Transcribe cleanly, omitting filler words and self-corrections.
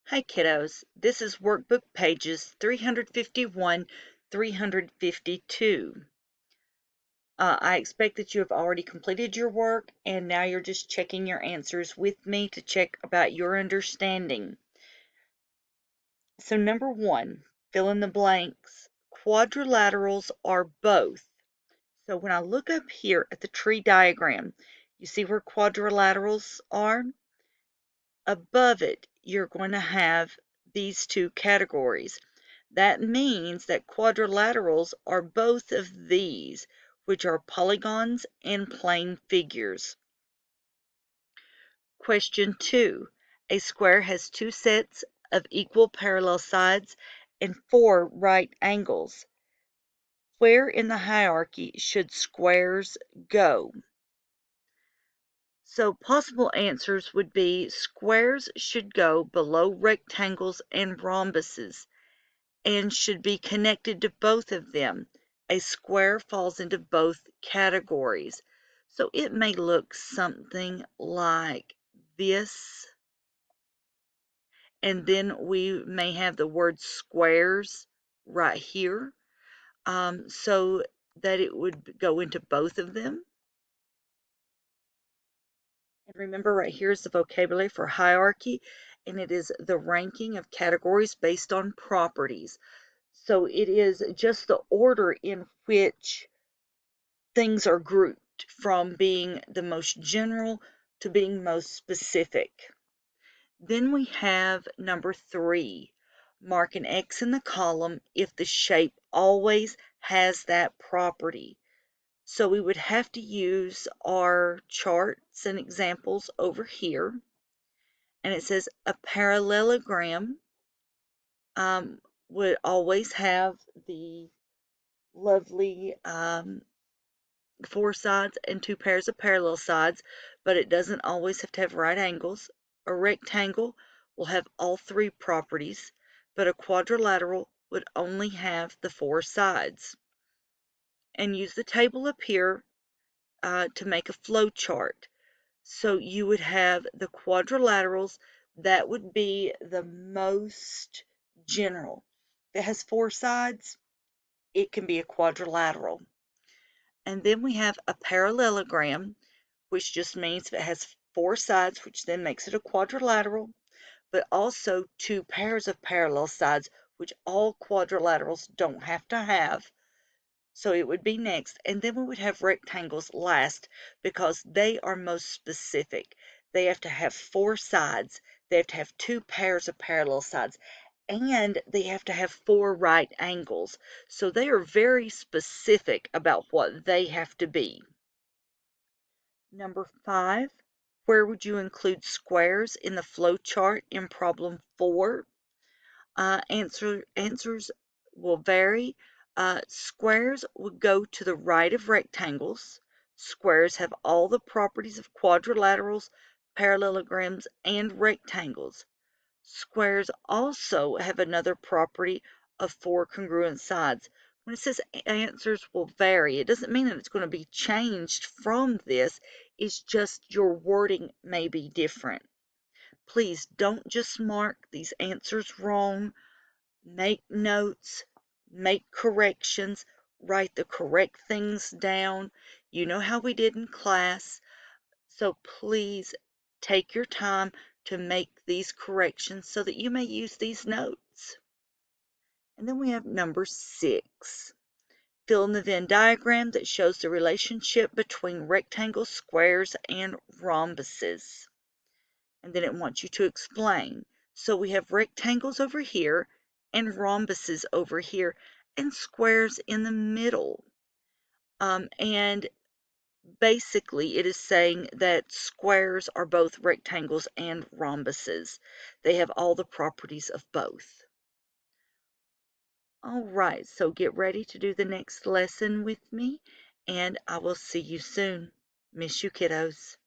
Hi kiddos, this is workbook pages 351, 352. I expect that you have already completed your work and now you're just checking your answers with me to check about your understanding. So number 1, fill in the blanks. Quadrilaterals are both. So when I look up here at the tree diagram, you see where quadrilaterals are? Above it, you're going to have these two categories. That means that quadrilaterals are both of these, which are polygons and plane figures. Question 2. A square has two sets of equal parallel sides and four right angles. Where in the hierarchy should squares go? So possible answers would be squares should go below rectangles and rhombuses and should be connected to both of them. A square falls into both categories. So it may look something like this. And then we may have the word squares right here, so that it would go into both of them. And remember, right here is the vocabulary for hierarchy, and it is the ranking of categories based on properties. So it is just the order in which things are grouped from being the most general to being most specific. Then we have number 3. Mark an X in the column if the shape always has that property. So we would have to use our charts and examples over here. And it says a parallelogram would always have the lovely four sides and two pairs of parallel sides, but it doesn't always have to have right angles. A rectangle will have all three properties, but a quadrilateral would only have the four sides. And use the table up here to make a flow chart. So you would have the quadrilaterals, that would be the most general. If it has four sides, it can be a quadrilateral. And then we have a parallelogram, which just means if it has four sides, which then makes it a quadrilateral, but also two pairs of parallel sides, which all quadrilaterals don't have to have. So it would be next. And then we would have rectangles last because they are most specific. They have to have four sides. They have to have two pairs of parallel sides. And they have to have four right angles. So they are very specific about what they have to be. Number 5, where would you include squares in the flow chart in problem 4? Answers will vary. Squares would go to the right of rectangles. Squares have all the properties of quadrilaterals, parallelograms, and rectangles. Squares also have another property of four congruent sides. When it says answers will vary, it doesn't mean that it's going to be changed from this. It's just your wording may be different. Please don't just mark these answers wrong. Make notes, make corrections, write the correct things down. You know how we did in class. So please take your time to make these corrections so that you may use these notes. And then we have number 6. Fill in the Venn diagram that shows the relationship between rectangles, squares, and rhombuses. And then it wants you to explain. So we have rectangles over here and rhombuses over here and squares in the middle. And basically, it is saying that squares are both rectangles and rhombuses. They have all the properties of both. All right, so get ready to do the next lesson with me, and I will see you soon. Miss you, kiddos.